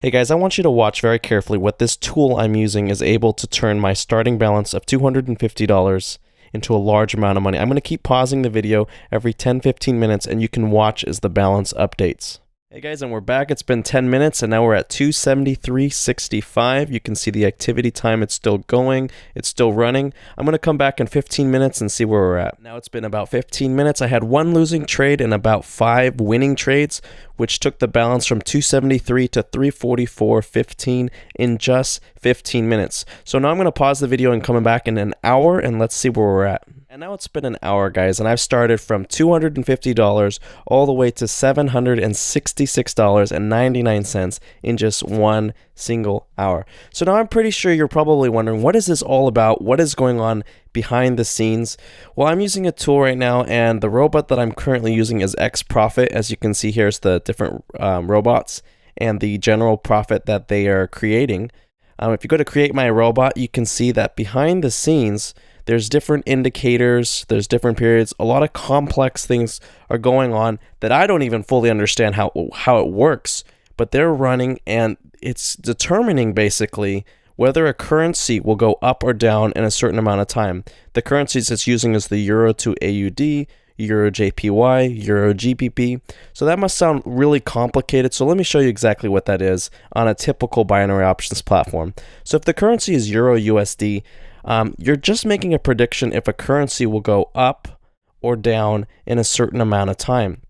Hey guys, I want you to watch very carefully what this tool I'm using is able to turn my starting balance of $250 into a large amount of money. I'm going to keep pausing the video every 10-15 minutes and you can watch as the balance updates. Hey guys, and we're back. It's been 10 minutes and now we're at 273.65. You can see the activity time. It's still going. It's still running. I'm going to come back in 15 minutes and see where we're at. Now it's been about 15 minutes. I had one losing trade and about 5 winning trades, which took the balance from 273 to 344.15 in just 15 minutes. So now I'm going to pause the video and come back in an hour and let's see where we're at. And now it's been an hour, guys, and I've started from $250 all the way to $766.99 in just one single hour. So now I'm pretty sure you're probably wondering, what is this all about? What is going on behind the scenes? Well, I'm using a tool right now, and the robot that I'm currently using is X Profit. As you can see, here's the different robots and the general profit that they are creating. If you go to create my robot, you can see that behind the scenes, there's different indicators, there's different periods, a lot of complex things are going on that I don't even fully understand how it works, but they're running and it's determining basically whether a currency will go up or down in a certain amount of time. The currencies it's using is the Euro to AUD, Euro JPY, Euro GBP. So that must sound really complicated. So let me show you exactly what that is on a typical binary options platform. So if the currency is Euro USD, you're just making a prediction if a currency will go up or down in a certain amount of time.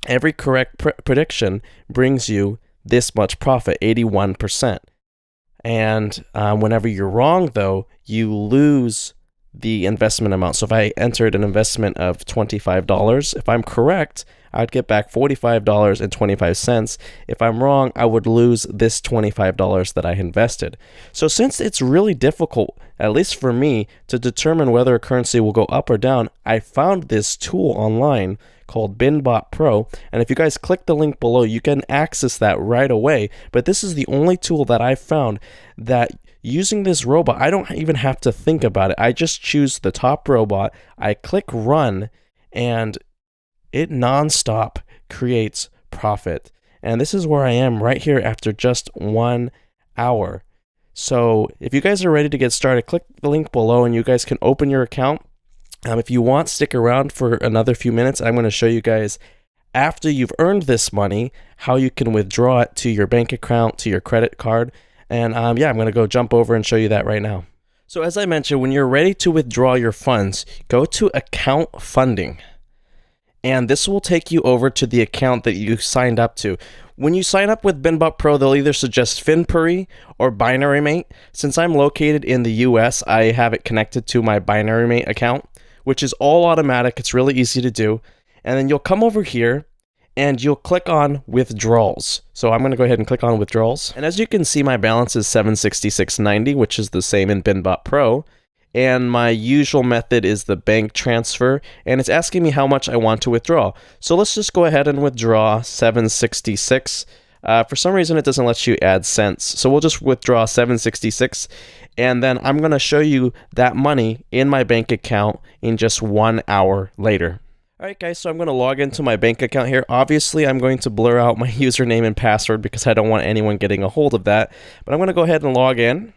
Every correct prediction brings you this much profit, 81%. And whenever you're wrong, though, you lose the investment amount. So if I entered an investment of $25, if I'm correct, I'd get back $45.25. If I'm wrong, I would lose this $25 that I invested. So since it's really difficult, at least for me, to determine whether a currency will go up or down, I found this tool online called BinBot Pro. And if you guys click the link below, you can access that right away. But this is the only tool that I found that using this robot, I don't even have to think about it. I just choose the top robot, I click run, and it nonstop creates profit. And this is where I am right here after just 1 hour. So if you guys are ready to get started, click the link below and you guys can open your account. If you want, stick around for another few minutes. I'm going to show you guys, after you've earned this money, how you can withdraw it to your bank account, to your credit card. And yeah, I'm going to go jump over and show you that right now. So as I mentioned, when you're ready to withdraw your funds, go to account funding. And this will take you over to the account that you signed up to. When you sign up with BinBot Pro, they'll either suggest FinPuri or BinaryMate. Since I'm located in the US, I have it connected to my BinaryMate account, which is all automatic. It's really easy to do. And then you'll come over here and you'll click on withdrawals. So I'm going to go ahead and click on withdrawals. And as you can see, my balance is $766.90, which is the same in BinBot Pro. And my usual method is the bank transfer, and it's asking me how much I want to withdraw. So let's just go ahead and withdraw $766. For some reason, it doesn't let you add cents. So we'll just withdraw $766, and then I'm going to show you that money in my bank account in just 1 hour later. All right, guys, so I'm going to log into my bank account here. Obviously, I'm going to blur out my username and password because I don't want anyone getting a hold of that. But I'm going to go ahead and log in.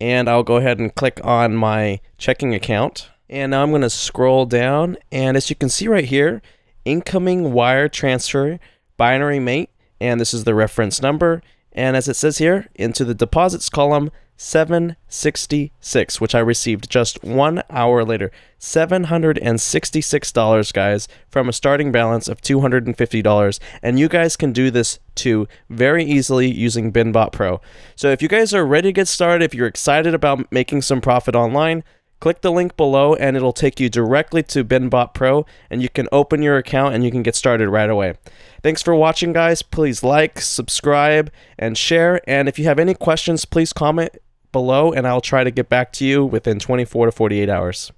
And I'll go ahead and click on my checking account. And now I'm going to scroll down. And as you can see right here, incoming wire transfer, BinaryMate. And this is the reference number. And as it says here, into the deposits column, 766, which I received just 1 hour later. $766, guys, from a starting balance of $250. And you guys can do this too very easily using BinBot Pro. So if you guys are ready to get started, if you're excited about making some profit online, click the link below and it'll take you directly to BinBot Pro and you can open your account and you can get started right away. Thanks for watching, guys. Please like, subscribe, and share. And if you have any questions, please comment below and I'll try to get back to you within 24 to 48 hours.